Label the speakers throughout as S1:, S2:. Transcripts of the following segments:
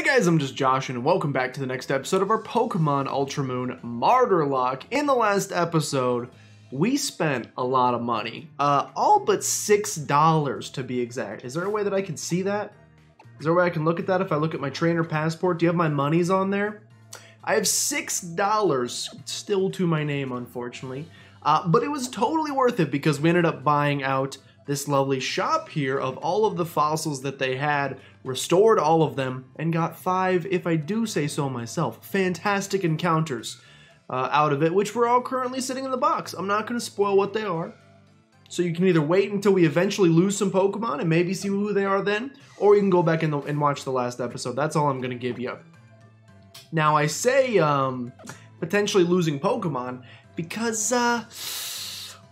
S1: Hey guys, I'm just Josh and welcome back to the next episode of our Pokemon Ultra Moon Martyrlocke. In the last episode, we spent a lot of money. All but $6 to be exact. Is there a way that I can see that? Is there a way I can look at that if I look at my trainer passport? Do you have my monies on there? I have $6 still to my name, unfortunately. But it was totally worth it because we ended up buying out this lovely shop here of all of the fossils that they had, restored all of them, and got 5, if I do say so myself, fantastic encounters out of it, which we're all currently sitting in the box. I'm not going to spoil what they are, so you can either wait until we eventually lose some Pokemon and maybe see who they are then, or you can go back and watch the last episode. That's all I'm going to give you. Now, I say potentially losing Pokemon because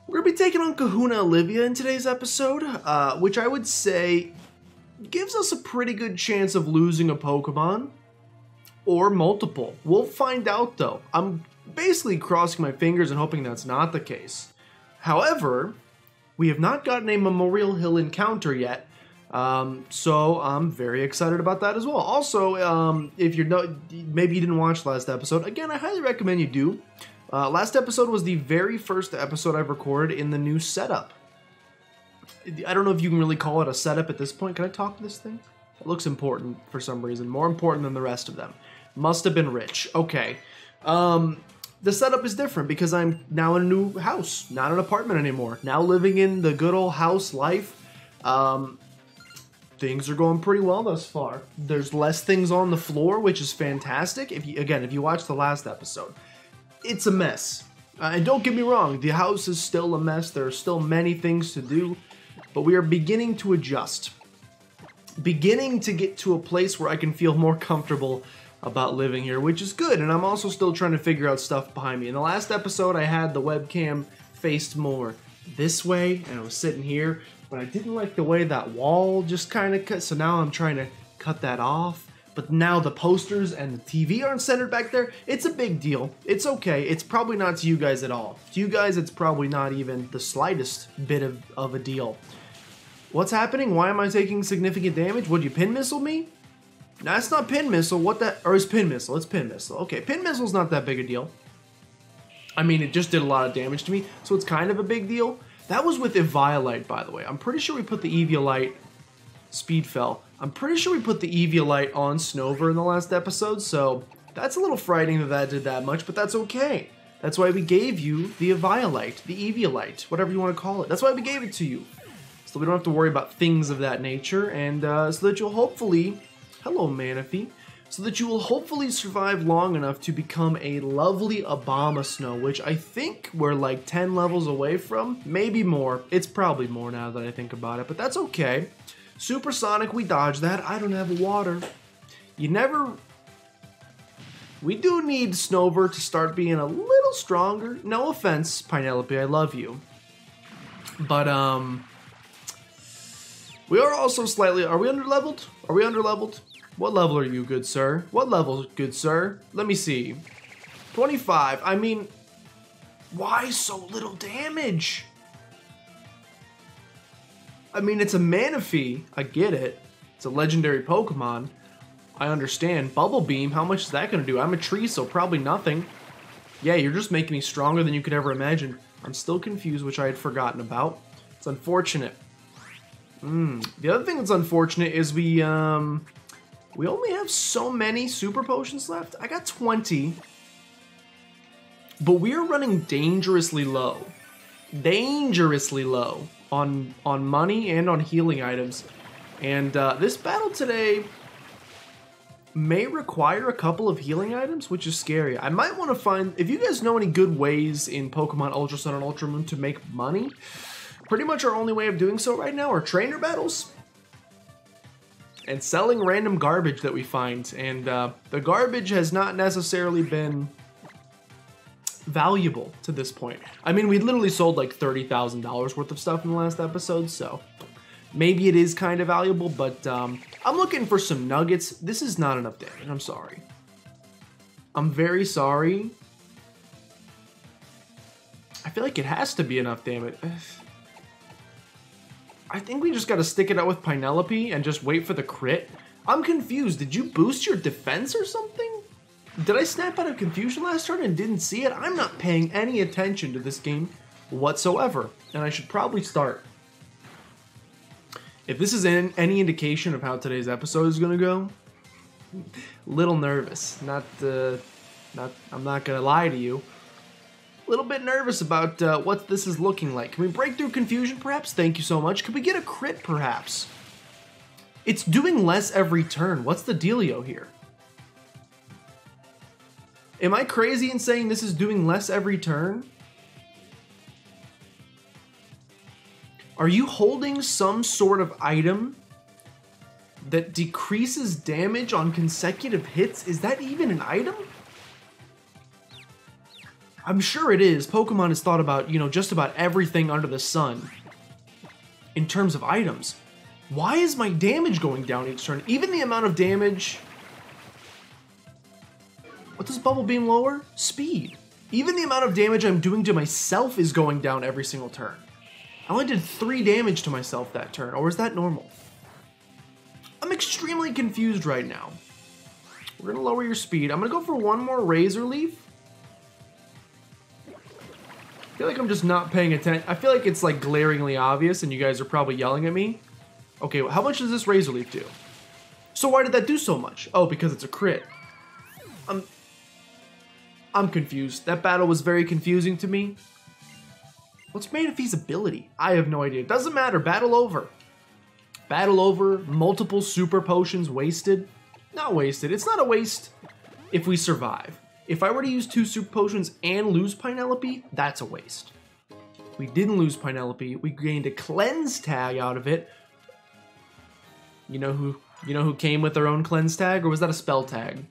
S1: we're going to be taking on Kahuna Olivia in today's episode, which I would say gives us a pretty good chance of losing a Pokemon, or multiple. We'll find out though. I'm basically crossing my fingers and hoping that's not the case. However, we have not gotten a Memorial Hill encounter yet, so I'm very excited about that as well. Also, if you're maybe you didn't watch last episode, again, I highly recommend you do. Last episode was the very first episode I've recorded in the new setup. I don't know if you can really call it a setup at this point. Can I talk to this thing? It looks important for some reason. More important than the rest of them. Must have been rich. Okay. The setup is different because I'm now in a new house. Not an apartment anymore. Now living in the good old house life. Things are going pretty well thus far. There's less things on the floor, which is fantastic. If you watched the last episode. It's a mess. And don't get me wrong, the house is still a mess. There are still many things to do. But we are beginning to adjust. Beginning to get to a place where I can feel more comfortable about living here, which is good. And I'm also still trying to figure out stuff behind me. In the last episode, I had the webcam faced more this way, and I was sitting here. But I didn't like the way that wall just kind of cut. So now I'm trying to cut that off. But now the posters and the TV aren't centered back there. It's a big deal. It's okay. It's probably not to you guys at all. To you guys, it's probably not even the slightest bit of a deal. What's happening? Why am I taking significant damage? Would you pin missile me? No, it's not pin missile. What that? Or is pin missile? It's pin missile. Okay, pin missile's not that big a deal. I mean, it just did a lot of damage to me, so it's kind of a big deal. That was with Eviolite, by the way. I'm pretty sure we put the Eviolite... Speed fell. I'm pretty sure we put the Eviolite on Snover in the last episode, so that's a little frightening that did that much, but that's okay. That's why we gave you the Eviolite, the Eviolite, whatever you want to call it. That's why we gave it to you. So we don't have to worry about things of that nature, and so that you'll hopefully, hello Manaphy, so that you will hopefully survive long enough to become a lovely Abomasnow, which I think we're like 10 levels away from, maybe more. It's probably more now that I think about it, but that's okay. Supersonic, we dodged that. I don't have water. We do need Snover to start being a little stronger. No offense, Penelope, I love you. But, we are also slightly... Are we underleveled? Are we underleveled? What level are you, good sir? What level, good sir? Let me see. 25. I mean, why so little damage? I mean, it's a Manaphy. I get it. It's a legendary Pokemon. I understand. Bubble Beam, how much is that going to do? I'm a tree, so probably nothing. Yeah, you're just making me stronger than you could ever imagine. I'm still confused, which I had forgotten about. It's unfortunate. The other thing that's unfortunate is we only have so many Super Potions left. I got 20. But we are running dangerously low. Dangerously low. On money and on healing items. And this battle today may require a couple of healing items, which is scary. I might want to find, if you guys know any good ways in Pokemon Ultra Sun and Ultra Moon to make money, pretty much our only way of doing so right now are trainer battles and selling random garbage that we find. And the garbage has not necessarily been valuable to this point. I mean, we literally sold like $30,000 worth of stuff in the last episode, so maybe it is kind of valuable, but I'm looking for some nuggets. This is not enough damage. I'm sorry. I'm very sorry. I feel like it has to be enough damage. I think we just got to stick it out with Penelope and just wait for the crit. I'm confused. Did you boost your defense or something? Did I snap out of confusion last turn and didn't see it? I'm not paying any attention to this game whatsoever, and I should probably start. If this is any indication of how today's episode is gonna go, little nervous. I'm not gonna lie to you. A little bit nervous about what this is looking like. Can we break through confusion, perhaps? Thank you so much. Could we get a crit, perhaps? It's doing less every turn. What's the dealio here? Am I crazy in saying this is doing less every turn? Are you holding some sort of item that decreases damage on consecutive hits? Is that even an item? I'm sure it is. Pokemon has thought about, just about everything under the sun in terms of items. Why is my damage going down each turn? Even the amount of damage... What does Bubble Beam lower? Speed. Even the amount of damage I'm doing to myself is going down every single turn. I only did 3 damage to myself that turn, or is that normal? I'm extremely confused right now. We're gonna lower your speed. I'm gonna go for one more Razor Leaf. I feel like I'm just not paying attention. I feel like it's like glaringly obvious and you guys are probably yelling at me. Okay, how much does this Razor Leaf do? So why did that do so much? Oh, because it's a crit. I'm confused. That battle was very confusing to me. What's made of feasibility? I have no idea. It doesn't matter. Battle over. Battle over. Multiple super potions wasted. Not wasted. It's not a waste if we survive. If I were to use 2 super potions and lose Pinelope, that's a waste. We didn't lose Pinelope. We gained a cleanse tag out of it. You know who came with their own cleanse tag, or was that a spell tag?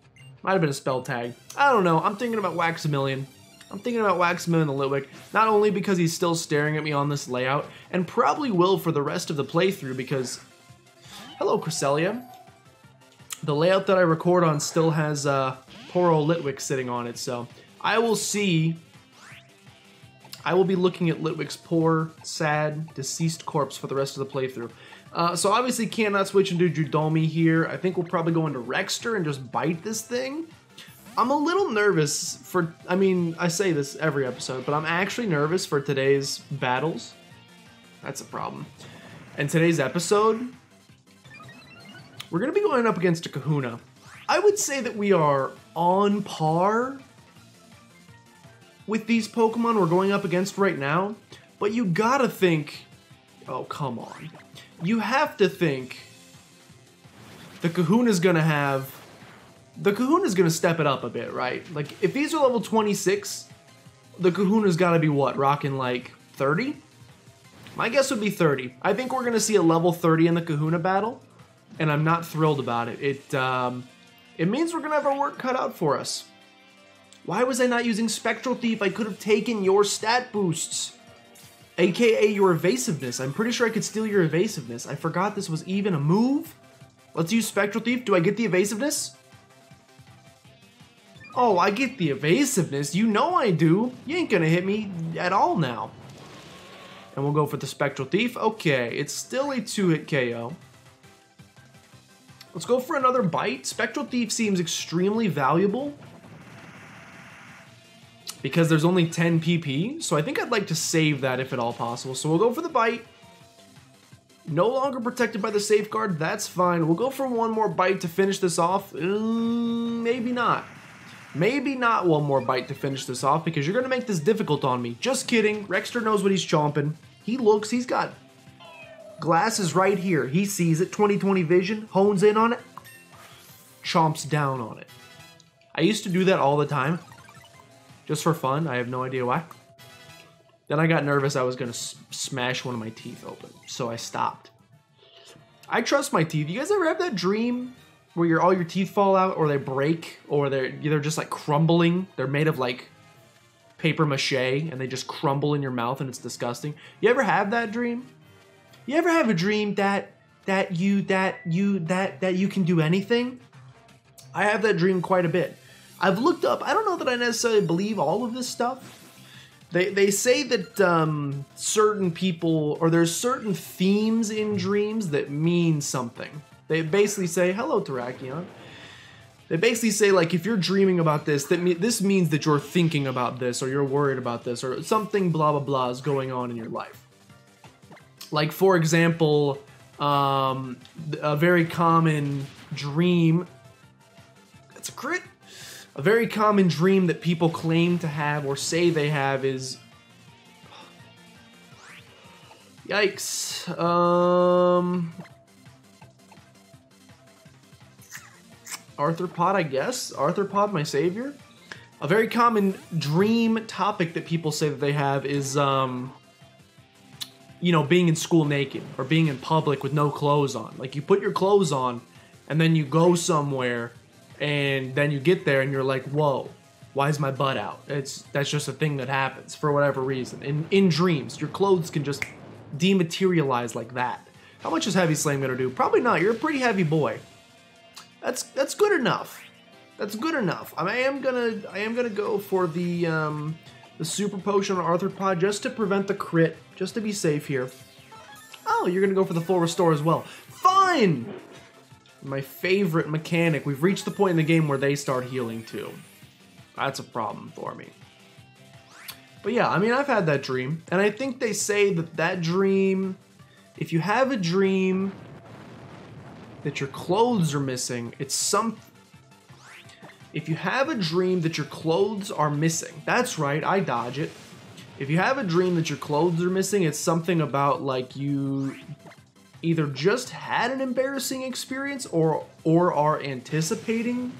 S1: Might have been a spell tag. I don't know. I'm thinking about Waxamillion. I'm thinking about Waxamillion the Litwick, not only because he's still staring at me on this layout, and probably will for the rest of the playthrough because... Hello, Cresselia. The layout that I record on still has poor old Litwick sitting on it, so I will be looking at Litwick's poor, sad, deceased corpse for the rest of the playthrough. So obviously cannot switch into Judomi here. I think we'll probably go into Rexter and just bite this thing. I'm a little nervous for, I say this every episode, but I'm actually nervous for today's battles. That's a problem. And today's episode, we're going to be going up against a Kahuna. I would say that we are on par with these Pokemon we're going up against right now, but you gotta think, oh, come on. You have to think the Kahuna's gonna step it up a bit, right? Like, if these are level 26, the Kahuna's gotta be what, rocking like 30? My guess would be 30. I think we're gonna see a level 30 in the Kahuna battle, and I'm not thrilled about it. It means we're gonna have our work cut out for us. Why was I not using Spectral Thief? I could have taken your stat boosts. AKA your evasiveness. I'm pretty sure I could steal your evasiveness. I forgot this was even a move. Let's use Spectral Thief. Do I get the evasiveness? Oh, I get the evasiveness. You know I do. You ain't gonna hit me at all now. And we'll go for the Spectral Thief. Okay, it's still a 2-hit KO. Let's go for another bite. Spectral Thief seems extremely valuable because there's only 10 PP, so I think I'd like to save that if at all possible. So we'll go for the bite. No longer protected by the safeguard, that's fine. We'll go for one more bite to finish this off. Maybe not. Maybe not one more bite to finish this off because you're gonna make this difficult on me. Just kidding, Rexter knows what he's chomping. He looks, he's got glasses right here. He sees it, 20/20 vision, hones in on it, chomps down on it. I used to do that all the time. Just for fun, I have no idea why. Then I got nervous I was gonna smash one of my teeth open, so I stopped. I trust my teeth. You guys ever have that dream where all your teeth fall out, or they break, or they're just like crumbling? They're made of like paper mache, and they just crumble in your mouth, and it's disgusting. You ever have that dream? You ever have a dream that you can do anything? I have that dream quite a bit. I've looked up, I don't know that I necessarily believe all of this stuff. They say that certain people, or there's certain themes in dreams that mean something. They basically say, hello, Terrakion. They basically say, like, if you're dreaming about this, this means that you're thinking about this, or you're worried about this, or something blah blah blah is going on in your life. Like, for example, a very common dream. That's a crit. A very common dream that people claim to have or say they have is... Yikes. Arthropod, I guess. Arthropod, my savior. A very common dream topic that people say that they have is, you know, being in school naked or being in public with no clothes on. Like, you put your clothes on and then you go somewhere and then you get there and you're like, whoa, why is my butt out? That's just a thing that happens for whatever reason. In dreams, your clothes can just dematerialize like that. How much is Heavy Slam gonna do? Probably not. You're a pretty heavy boy. That's good enough. That's good enough. I am gonna go for the super potion on Arthropod just to prevent the crit, just to be safe here. Oh, you're gonna go for the full restore as well. Fine. My favorite mechanic. We've reached the point in the game where they start healing too. That's a problem for me. But yeah, I mean, I've had that dream, and I think they say that dream, if you have a dream that your clothes are missing, it's some... If you have a dream that your clothes are missing, that's right, I dodge it. If you have a dream that your clothes are missing, it's something about, like, you either just had an embarrassing experience or are anticipating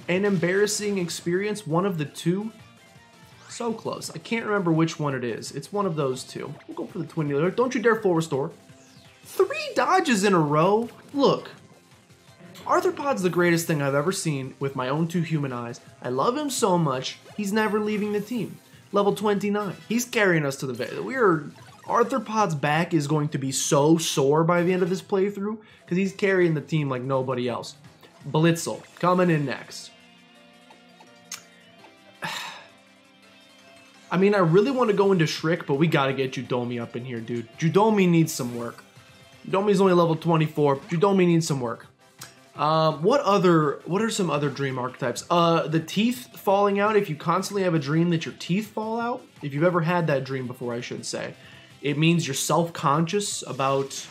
S1: an embarrassing experience, one of the two. So close. I can't remember which one it is. It's one of those two. We'll go for the Twin Dealer. Don't you dare full restore. 3 dodges in a row? Look. Arthropod's the greatest thing I've ever seen with my own 2 human eyes. I love him so much, he's never leaving the team. Level 29. He's carrying us to the... Arthropod's back is going to be so sore by the end of this playthrough, because he's carrying the team like nobody else. Blitzel, coming in next. I mean, I really want to go into Shriek, but we gotta get Judomi up in here, dude. Judomi needs some work. Judomi's only level 24. Judomi needs some work. What are some other dream archetypes? The teeth falling out. If you constantly have a dream that your teeth fall out, if you've ever had that dream before, I should say, it means you're self-conscious about...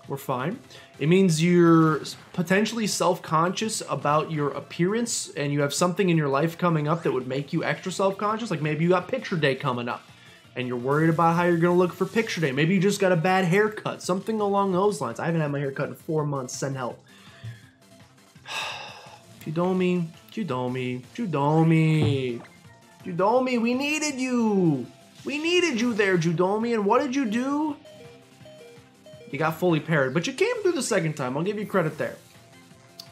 S1: We're fine. It means you're potentially self-conscious about your appearance, and you have something in your life coming up that would make you extra self-conscious. Like maybe you got picture day coming up, and you're worried about how you're gonna look for picture day. Maybe you just got a bad haircut, something along those lines. I haven't had my haircut in 4 months. Send help. Judomi, Judomi, Judomi, Judomi. We needed you. We needed you there, Judomi. And what did you do? You got fully parried, but you came through the second time. I'll give you credit there.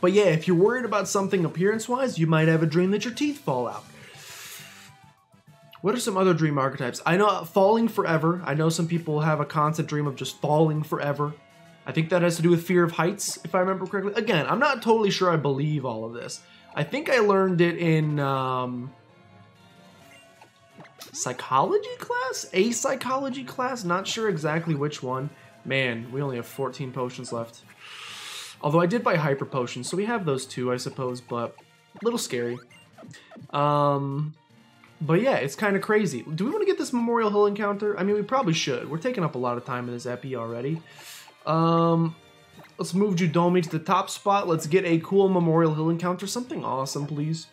S1: But yeah, if you're worried about something appearance-wise, you might have a dream that your teeth fall out. What are some other dream archetypes? I know falling forever. I know some people have a constant dream of just falling forever. I think that has to do with fear of heights, if I remember correctly. Again, I'm not totally sure I believe all of this. I think I learned it in psychology class? A psychology class? Not sure exactly which one. Man, we only have 14 potions left. Although I did buy hyper potions, so we have those too, I suppose, but a little scary. But yeah, it's kind of crazy. Do we want to get this Memorial Hill encounter? I mean, we probably should. We're taking up a lot of time in this epi already. Let's move Judomi to the top spot. Let's get a cool Memorial Hill encounter. Something awesome, please.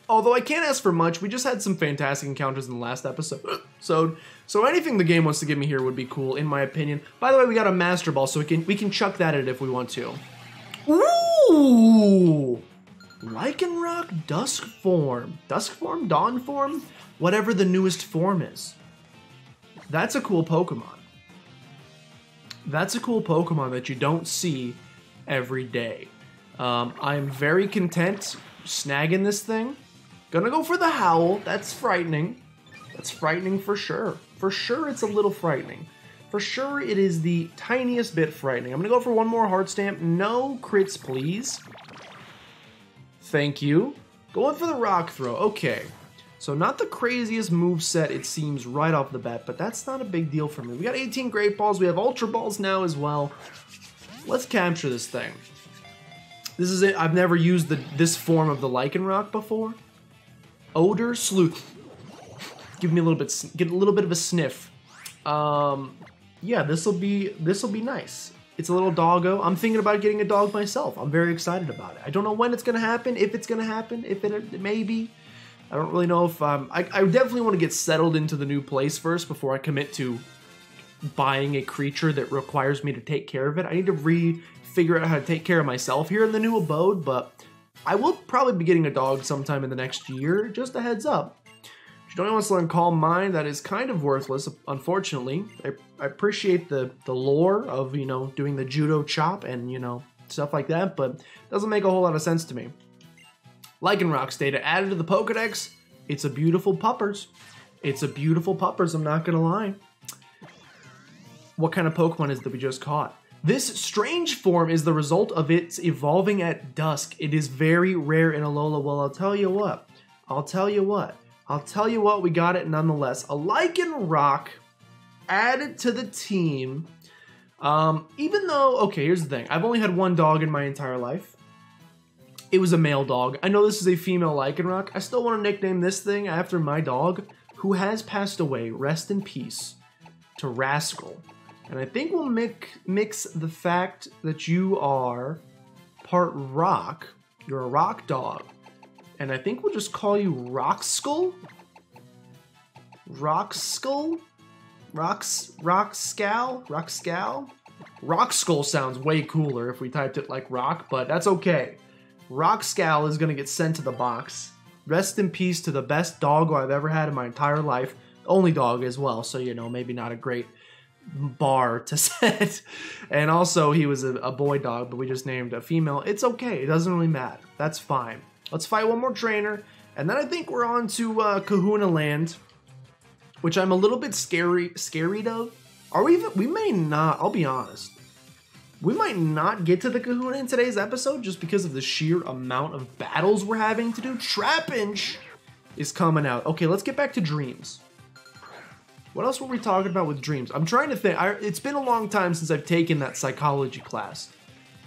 S1: Although I can't ask for much. We just had some fantastic encounters in the last episode. So anything the game wants to give me here would be cool, in my opinion. By the way, we got a Master Ball, so we can chuck that at it if we want to. Ooh! Lycanroc Dusk Form. Dusk Form? Dawn Form? Whatever the newest form is. That's a cool Pokemon. That's a cool Pokemon that you don't see every day. I'm very content snagging this thing. Gonna go for the Howl. That's frightening. That's frightening for sure. For sure it's a little frightening. For sure it is the tiniest bit frightening. I'm gonna go for one more Heart Stamp. No crits, please. Thank you. Going for the Rock Throw. Okay. So not the craziest moveset, it seems, right off the bat, but that's not a big deal for me. We got 18 Great Balls. We have Ultra Balls now as well. Let's capture this thing. This is it. I've never used this form of the Lycanroc before. Odor Sleuth. Give me a little bit, get a little bit of a sniff. Yeah, this will be nice. It's a little doggo. I'm thinking about getting a dog myself. I'm very excited about it. I don't know when it's gonna happen, if it's gonna happen, if it may be. I don't really know if I definitely want to get settled into the new place first before I commit to buying a creature that requires me to take care of it. I need to figure out how to take care of myself here in the new abode, but I will probably be getting a dog sometime in the next year. Just a heads up. If you don't want to learn Calm Mind, that is kind of worthless, unfortunately. I appreciate the lore of, you know, doing the judo chop and, you know, stuff like that, but it doesn't make a whole lot of sense to me. Lycanroc data added to the Pokedex. It's a beautiful puppers. It's a beautiful puppers, I'm not gonna lie. What kind of Pokemon is that we just caught? This strange form is the result of its evolving at dusk. It is very rare in Alola. Well, I'll tell you what. We got it nonetheless. A Lycanroc added to the team. Even though, okay, here's the thing. I've only had one dog in my entire life. It was a male dog. I know this is a female Lycanroc. I still want to nickname this thing after my dog, who has passed away. Rest in peace to Rascal. And I think we'll mix the fact that you are part rock. You're a rock dog. And I think we'll just call you Rockskull? Rockskull? Rockscal? Rockskull sounds way cooler if we typed it like rock, but that's okay. Rockscal is gonna get sent to the box. Rest in peace to the best dog I've ever had in my entire life. Only dog as well, so you know, maybe not a great bar to set. And also he was a boy dog, but we just named a female. It's okay, it doesn't really matter. That's fine. Let's fight one more trainer, and then I think we're on to Kahuna Land, which I'm a little bit scared of. We may not, I'll be honest. We might not get to the Kahuna in today's episode just because of the sheer amount of battles we're having to do. Trapinch is coming out. Okay, let's get back to dreams. What else were we talking about with dreams? I'm trying to think. It's been a long time since I've taken that psychology class.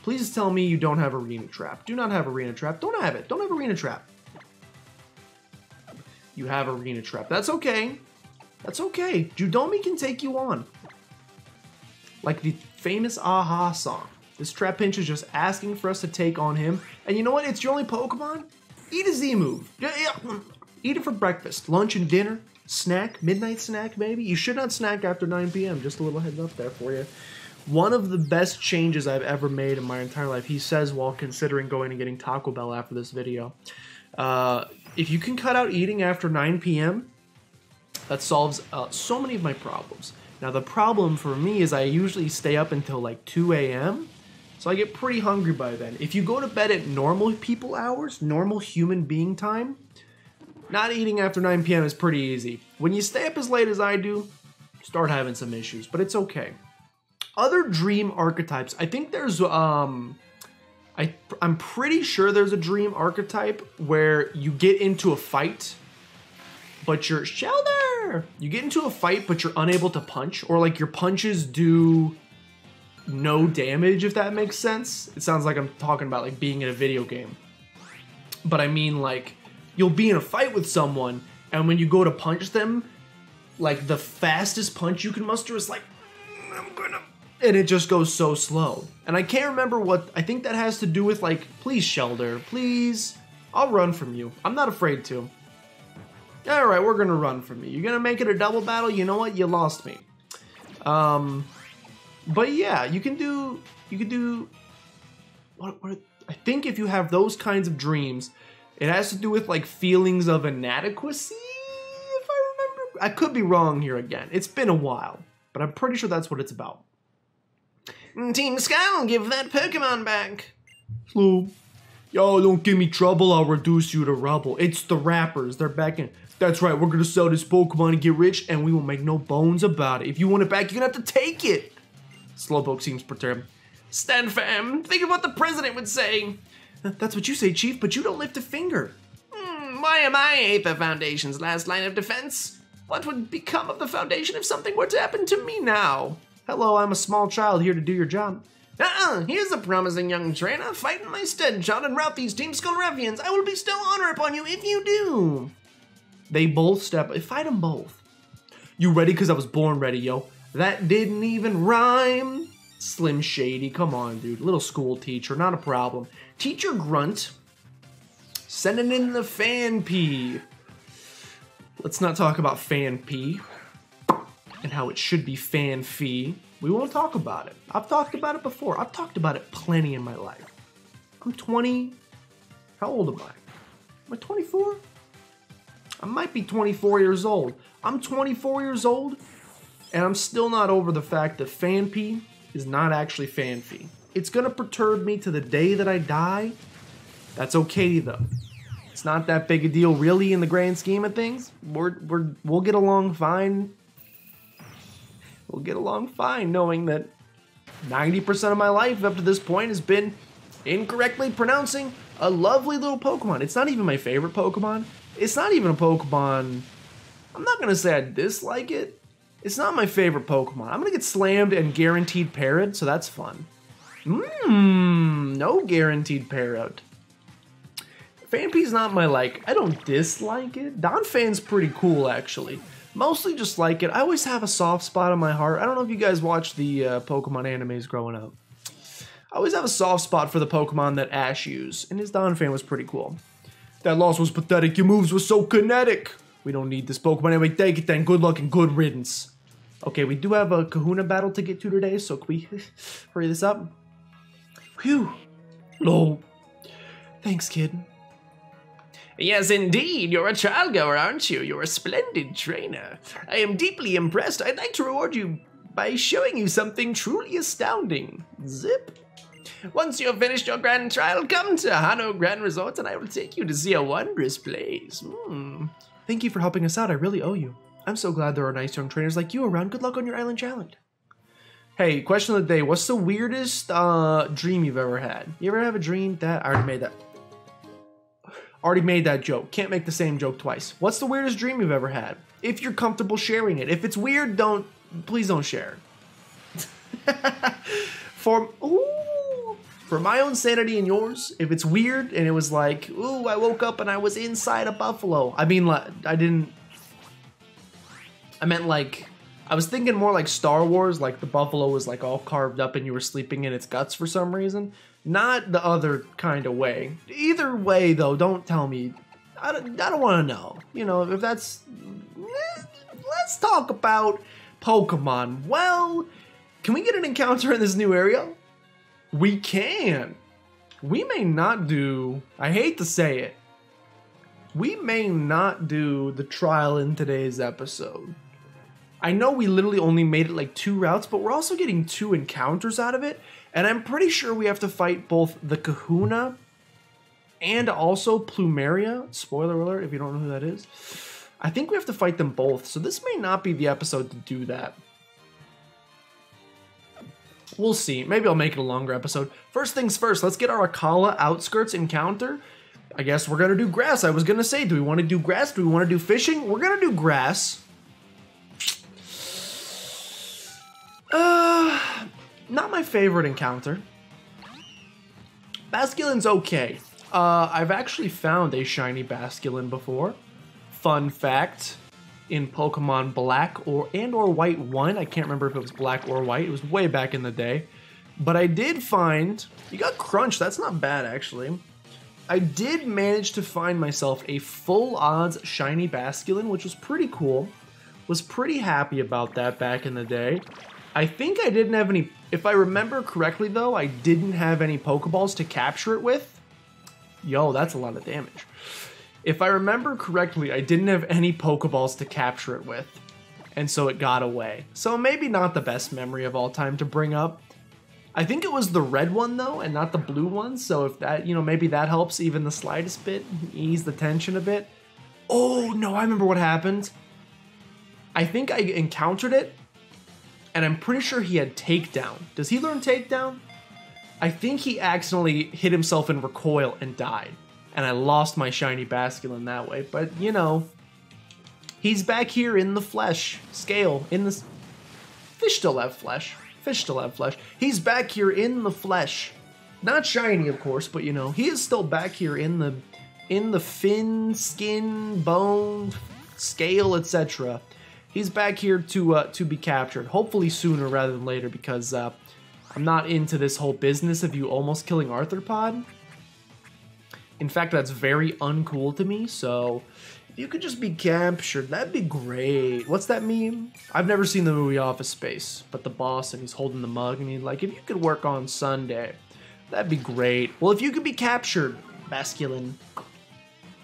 S1: Please tell me you don't have Arena Trap. Do not have Arena Trap. Don't have it. Don't have Arena Trap. You have Arena Trap. That's okay. That's okay. Judomi can take you on. Like the famous Aha song. This Trapinch is just asking for us to take on him. And you know what? It's your only Pokemon. Eat a Z move. Eat it for breakfast, lunch, and dinner. Snack, midnight snack, maybe. You should not snack after 9 p.m. Just a little heads up there for you. One of the best changes I've ever made in my entire life, he says while considering going and getting Taco Bell after this video. If you can cut out eating after 9 p.m., that solves so many of my problems. Now, the problem for me is I usually stay up until like 2 a.m., so I get pretty hungry by then. If you go to bed at normal people hours, normal human being time, not eating after 9 p.m. is pretty easy. When you stay up as late as I do, start having some issues, but it's okay. Other dream archetypes. I think there's, I'm pretty sure there's a dream archetype where you get into a fight, but you're, Shelter! You get into a fight, but you're unable to punch, or like your punches do no damage, if that makes sense. It sounds like I'm talking about like being in a video game. But I mean like, you'll be in a fight with someone, and when you go to punch them, like the fastest punch you can muster is like, and it just goes so slow. And I can't remember what, I think that has to do with like, please Shelter, please, I'll run from you. I'm not afraid to. All right, we're gonna run from you. You're gonna make it a double battle? You know what? You lost me. But yeah, you can do, what, I think if you have those kinds of dreams, it has to do with like feelings of inadequacy, if I remember. I could be wrong here again. It's been a while, but I'm pretty sure that's what it's about. Team Skull, give that Pokemon back. Slow. Yo, don't give me trouble, I'll reduce you to rubble. It's the rappers, they're back in. That's right, we're gonna sell this Pokemon and get rich, and we will make no bones about it. If you want it back, you're gonna have to take it. Slowpoke seems perturbed. Stand fam, think of what the president would say. That's what you say, Chief, but you don't lift a finger. Why am I Aether Foundation's last line of defense? What would become of the Foundation if something were to happen to me now? Hello, I'm a small child here to do your job. Here's a promising young trainer. Fight in my stead, child, and rout these Team Skull ruffians. I will bestow honor upon you if you do. They both step. Fight them both. You ready? Because I was born ready, yo. That didn't even rhyme. Slim Shady, come on, dude. Little school teacher, not a problem. Teacher Grunt. Sending in the Fan P. Let's not talk about Fan P and how it should be Fan Fee. We won't talk about it. I've talked about it before. I've talked about it plenty in my life. I'm 20. How old am I? Am I 24? I might be 24 years old. I'm 24 years old, and I'm still not over the fact that Fan P is not actually Fan Fee. It's gonna perturb me to the day that I die. That's okay though. It's not that big a deal, really, in the grand scheme of things. We'll get along fine. We'll get along fine knowing that 90% of my life up to this point has been incorrectly pronouncing a lovely little Pokemon. It's not even my favorite Pokemon. It's not even a Pokemon. I'm not gonna say I dislike it. It's not my favorite Pokemon. I'm gonna get slammed and guaranteed parried, so that's fun. No guaranteed parried. Fanpee's not my like. I don't dislike it. Donphan's pretty cool, actually. Mostly just like it. I always have a soft spot in my heart. I don't know if you guys watched the Pokemon animes growing up. I always have a soft spot for the Pokemon that Ash used, and his Donphan was pretty cool. That loss was pathetic. Your moves were so kinetic. We don't need this Pokemon anyway. Take it then. Good luck and good riddance. Okay, we do have a Kahuna battle to get to today, so can we hurry this up? Phew. Lol. Thanks, kid. Yes, indeed. You're a child goer, aren't you? You're a splendid trainer. I am deeply impressed. I'd like to reward you by showing you something truly astounding. Zip. Once you have finished your grand trial, come to Hano Grand Resort and I will take you to see a wondrous place. Thank you for helping us out. I really owe you. I'm so glad there are nice young trainers like you around. Good luck on your island challenge. Hey, question of the day. What's the weirdest dream you've ever had? You ever have a dream that... I already made that joke. Can't make the same joke twice. What's the weirdest dream you've ever had? If you're comfortable sharing it. If it's weird, please don't share. For my own sanity and yours, if it's weird and it was like, ooh, I woke up and I was inside a buffalo. I mean, I meant like, I was thinking more like Star Wars, like the buffalo was like all carved up and you were sleeping in its guts for some reason. Not the other kind of way. Either way, though, don't tell me. I don't want to know. You know, if that's... Let's talk about Pokemon. Well, can we get an encounter in this new area? We can. We may not do... I hate to say it. We may not do the trial in today's episode. I know we literally only made it like 2 routes, but we're also getting 2 encounters out of it. And I'm pretty sure we have to fight both the Kahuna and also Plumeria. Spoiler alert if you don't know who that is. I think we have to fight them both. So this may not be the episode to do that. We'll see. Maybe I'll make it a longer episode. First things first, let's get our Akala Outskirts encounter. I guess we're going to do grass. I was going to say, do we want to do grass? Do we want to do fishing? We're going to do grass. Not my favorite encounter. Basculin's okay. I've actually found a shiny Basculin before. Fun fact, in Pokemon Black or White 1, I can't remember if it was Black or White, it was way back in the day. But I did find, you got Crunch, that's not bad actually. I did manage to find myself a full odds shiny Basculin, which was pretty cool. Was pretty happy about that back in the day. I think I didn't have any, if I remember correctly though, I didn't have any Pokeballs to capture it with. Yo, that's a lot of damage. If I remember correctly, I didn't have any Pokeballs to capture it with. And so it got away. So maybe not the best memory of all time to bring up. I think it was the red one though, and not the blue one. So if that, you know, maybe that helps even the slightest bit, ease the tension a bit. Oh no, I remember what happened. I think I encountered it. And I'm pretty sure he had Takedown. Does he learn Takedown? I think he accidentally hit himself in Recoil and died. And I lost my shiny Basculin that way. But, you know, he's back here in the flesh scale. In this, fish still have flesh. Fish still have flesh. He's back here in the flesh. Not shiny, of course, but you know, he is still back here in the fin, skin, bone, scale, etc. He's back here to be captured. Hopefully sooner rather than later, because I'm not into this whole business of you almost killing arthropod. In fact, that's very uncool to me, so if you could just be captured, that'd be great. What's that meme? I've never seen the movie Office Space, but the boss, and he's holding the mug, and he's like, if you could work on Sunday, that'd be great. Well, if you could be captured, Basculin,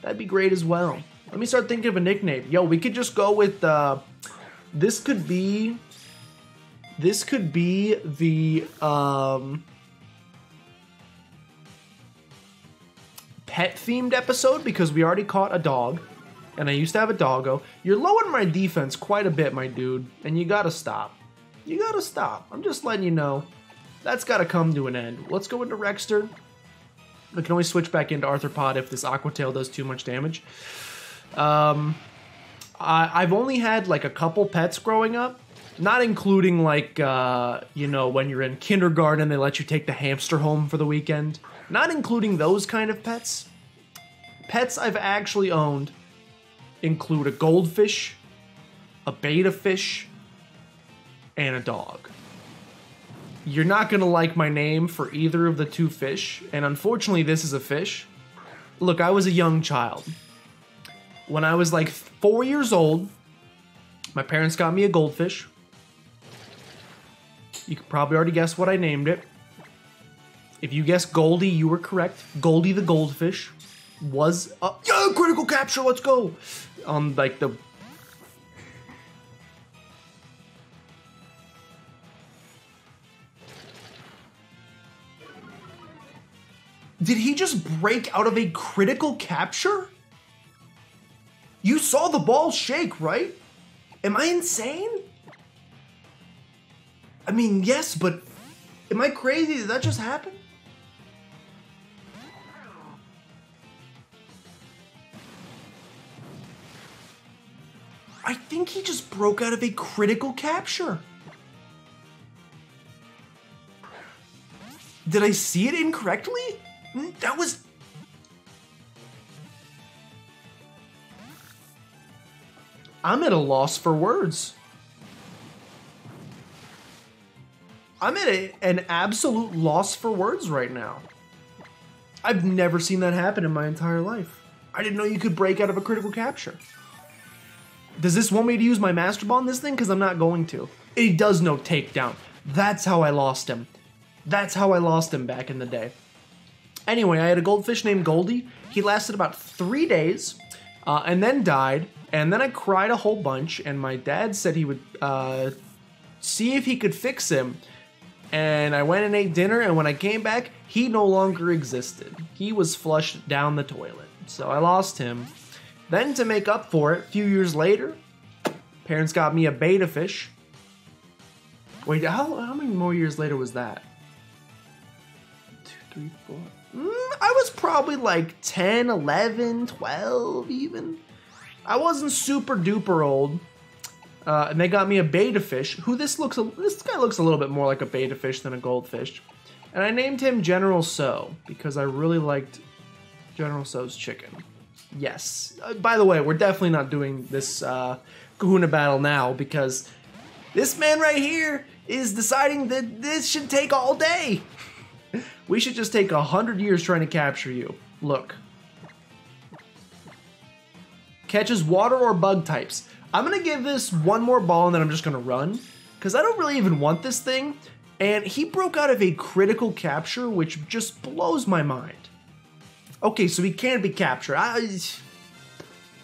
S1: that'd be great as well. Let me start thinking of a nickname. Yo, we could just go with, this could be the, pet-themed episode, because we already caught a dog, and I used to have a doggo. You're lowering my defense quite a bit, my dude, and you gotta stop. You gotta stop. I'm just letting you know. That's gotta come to an end. Let's go into Rexter. We can always switch back into Arthropod if this Aquatail does too much damage. I've only had like a couple pets growing up, not including like, you know, when you're in kindergarten, they let you take the hamster home for the weekend. Not including those kind of pets. Pets I've actually owned include a goldfish, a betta fish, and a dog. You're not gonna like my name for either of the two fish, and unfortunately this is a fish. Look, I was a young child. When I was like 4 years old, my parents got me a goldfish. You could probably already guess what I named it. If you guessed Goldie, you were correct. Goldie the goldfish was yeah, critical capture, let's go! Like the... Did he just break out of a critical capture? You saw the ball shake, right? Am I insane? I mean, yes, but am I crazy? Did that just happen? I think he just broke out of a critical capture. Did I see it incorrectly? That was... I'm at a loss for words. I'm at an absolute loss for words right now. I've never seen that happen in my entire life. I didn't know you could break out of a critical capture. Does this want me to use my Master Ball on this thing? Because I'm not going to. It does no takedown. That's how I lost him. That's how I lost him back in the day. Anyway, I had a goldfish named Goldie. He lasted about 3 days and then died. And then I cried a whole bunch. And my dad said he would see if he could fix him. And I went and ate dinner. And when I came back, he no longer existed. He was flushed down the toilet. So I lost him. Then to make up for it, a few years later, parents got me a betta fish. Wait, how many more years later was that? 2, 3, 4. I was probably like 10, 11, 12 even. I wasn't super duper old. And they got me a betta fish, who this guy looks a little bit more like a betta fish than a goldfish. And I named him General So, because I really liked General So's chicken. Yes. By the way, we're definitely not doing this kahuna battle now, because this man right here is deciding that this should take all day. We should just take 100 years trying to capture you. Look. Catches water or bug types. I'm going to give this one more ball and then I'm just going to run, because I don't really even want this thing. And he broke out of a critical capture, which just blows my mind. Okay, so he can be captured.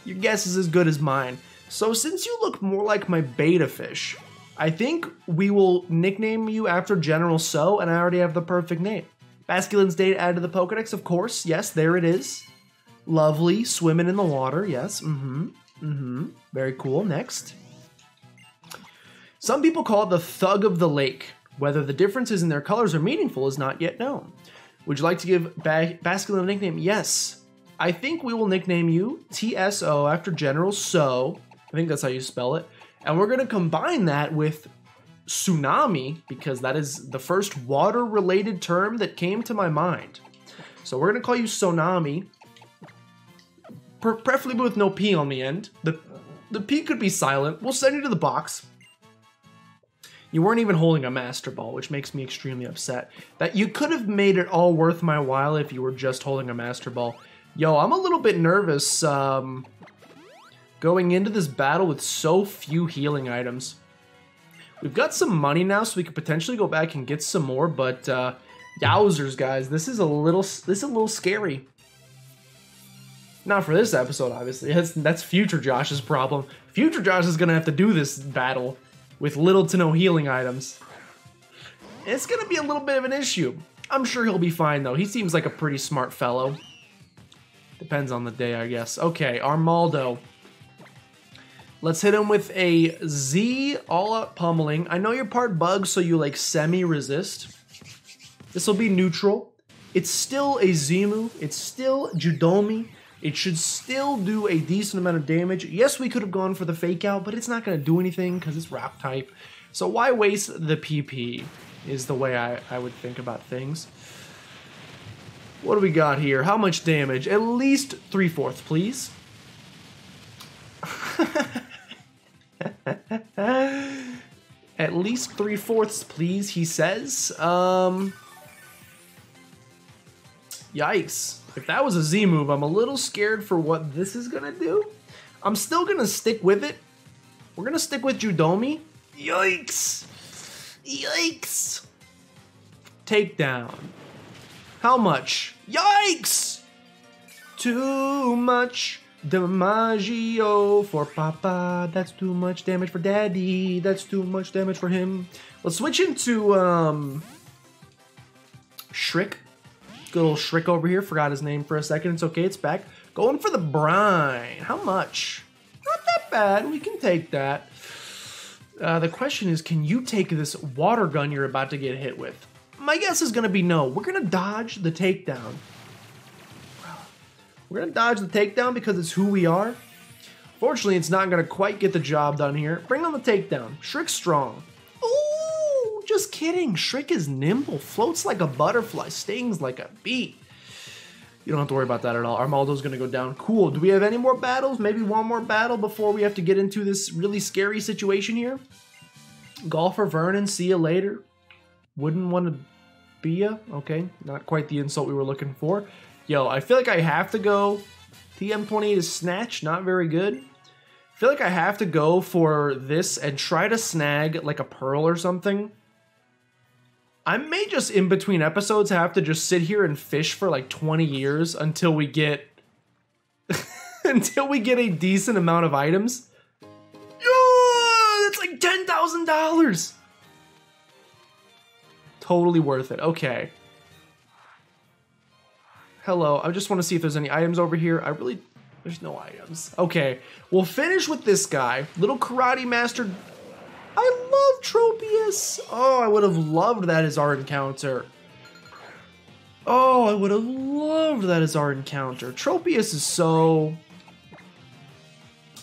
S1: Your guess is as good as mine. So since you look more like my betta fish, I think we will nickname you after General So, and I already have the perfect name. Basculin's data added to the Pokedex, of course. Yes, there it is. Lovely, swimming in the water. Yes, very cool. Next. Some people call it the Thug of the Lake. Whether the differences in their colors are meaningful is not yet known. Would you like to give Basculin a nickname? Yes. I think we will nickname you TSO after General So. I think that's how you spell it. And we're going to combine that with tsunami because that is the first water-related term that came to my mind. So we're gonna call you Sonami, preferably with no P on the end. The P could be silent. We'll send you to the box. You weren't even holding a Master Ball, which makes me extremely upset. That you could have made it all worth my while if you were just holding a Master Ball. Yo, I'm a little bit nervous going into this battle with so few healing items. We've got some money now, so we could potentially go back and get some more, but yowzers, guys, this is a little scary. Not for this episode, obviously. That's future Josh's problem. Future Josh is gonna have to do this battle with little to no healing items. It's gonna be a little bit of an issue. I'm sure he'll be fine, though. He seems like a pretty smart fellow. Depends on the day, I guess. Okay, Armaldo. Let's hit him with a Z all-out pummeling. I know you're part bug, so you like semi-resist. This will be neutral. It's still a Z move. It's still Judomi. It should still do a decent amount of damage. Yes, we could have gone for the fake out, but it's not going to do anything because it's rock type. So why waste the PP is the way I would think about things. What do we got here? How much damage? At least 3/4, please. At least 3/4, please, he says. Yikes. If that was a Z move, I'm a little scared for what this is gonna do. I'm still gonna stick with it. We're gonna stick with Judomi. Yikes. Yikes. Takedown. How much? Yikes! Too much Damaggio for Papa. That's too much damage for Daddy. That's too much damage for him. Let's switch into Shriek. Good old Shriek over here. Forgot his name for a second. It's okay. It's back. Going for the brine. How much? Not that bad. We can take that. The question is, can you take this water gun you're about to get hit with? My guess is going to be no. We're going to dodge the takedown. We're going to dodge the takedown because it's who we are. Fortunately, it's not going to quite get the job done here. Bring on the takedown. Shriek's strong. Ooh, just kidding. Shriek is nimble, floats like a butterfly, stings like a bee. You don't have to worry about that at all. Armaldo's going to go down. Cool. Do we have any more battles? Maybe one more battle before we have to get into this really scary situation here? Golfer Vernon, see you later. Wouldn't want to be ya. Okay, not quite the insult we were looking for. Yo, I feel like I have to go. TM28 is Snatch, not very good. I feel like I have to go for this and try to snag like a pearl or something. I may just in between episodes have to just sit here and fish for like 20 years until we get until we get a decent amount of items. Yo, that's like $10,000. Totally worth it. Okay. Hello. I just want to see if there's any items over here. There's no items. Okay. We'll finish with this guy. Little Karate Master. I love Tropius. Oh, I would have loved that as our encounter. Oh, I would have loved that as our encounter. Tropius is so...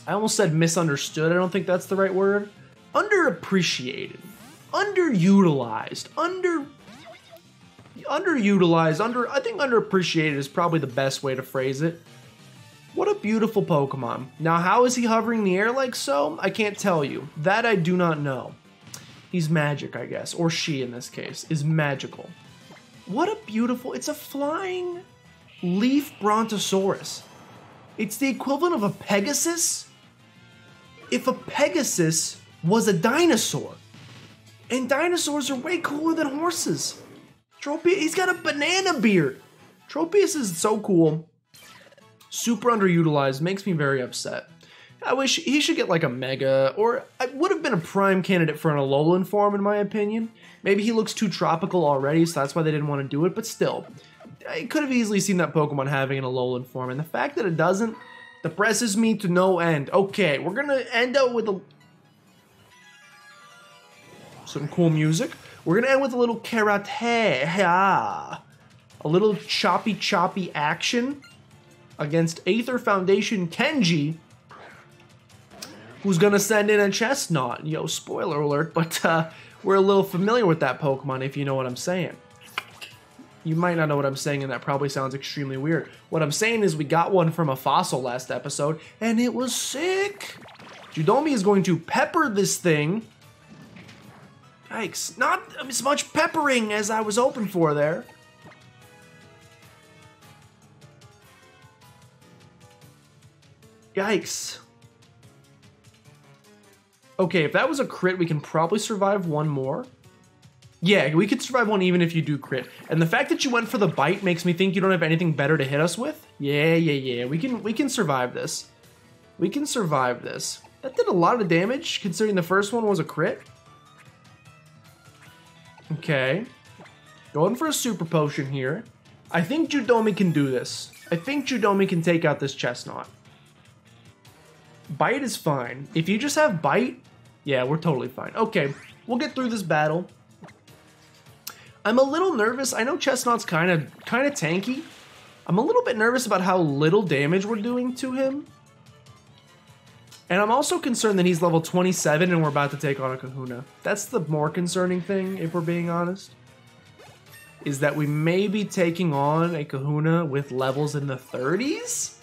S1: I almost said misunderstood. I don't think that's the right word. Underappreciated. Underutilized. I think underappreciated is probably the best way to phrase it. What a beautiful Pokemon. Now, how is he hovering in the air like so? I can't tell you. That I do not know. He's magic, I guess. Or she, in this case, is magical. What a beautiful... It's a flying leaf brontosaurus. It's the equivalent of a Pegasus if a Pegasus was a dinosaur. And dinosaurs are way cooler than horses. Tropius, he's got a banana beard. Tropius is so cool. Super underutilized, makes me very upset. I wish he should get like a Mega, or I would have been a prime candidate for an Alolan form in my opinion. Maybe he looks too tropical already, so that's why they didn't want to do it, but still. I could have easily seen that Pokemon having an Alolan form, and the fact that it doesn't depresses me to no end. Okay, we're gonna end out with some cool music. We're gonna end with a little karate, a little choppy action against Aether Foundation Kenji, who's gonna send in a Chestnut. Yo, spoiler alert, but we're a little familiar with that Pokemon, if you know what I'm saying. You might not know what I'm saying, and that probably sounds extremely weird. What I'm saying is we got one from a fossil last episode, and it was sick. Judomi is going to pepper this thing. Yikes, not as much peppering as I was hoping for there. Yikes. Okay, if that was a crit, we can probably survive one more. Yeah, we could survive one even if you do crit. And the fact that you went for the bite makes me think you don't have anything better to hit us with. Yeah. We can survive this. We can survive this. That did a lot of damage, considering the first one was a crit. Okay. Going for a super potion here. I think Judomi can do this. I think Judomi can take out this Chestnut. Bite is fine. If you just have bite, yeah, we're totally fine. Okay, we'll get through this battle. I'm a little nervous. I know Chestnut's kind of tanky. I'm a little bit nervous about how little damage we're doing to him. And I'm also concerned that he's level 27 and we're about to take on a Kahuna. That's the more concerning thing, if we're being honest. Is that we may be taking on a Kahuna with levels in the 30s?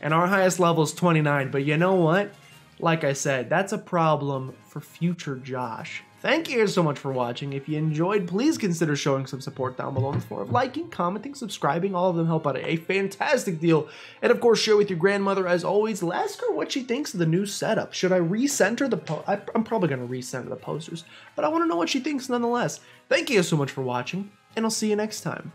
S1: And our highest level is 29, but you know what? Like I said, that's a problem for future Josh. Thank you so much for watching. If you enjoyed, please consider showing some support down below in the form of liking, commenting, subscribing. All of them help out a fantastic deal. And of course, share with your grandmother as always. Ask her what she thinks of the new setup. Should I recenter the I'm probably going to recenter the posters, but I want to know what she thinks nonetheless. Thank you so much for watching, and I'll see you next time.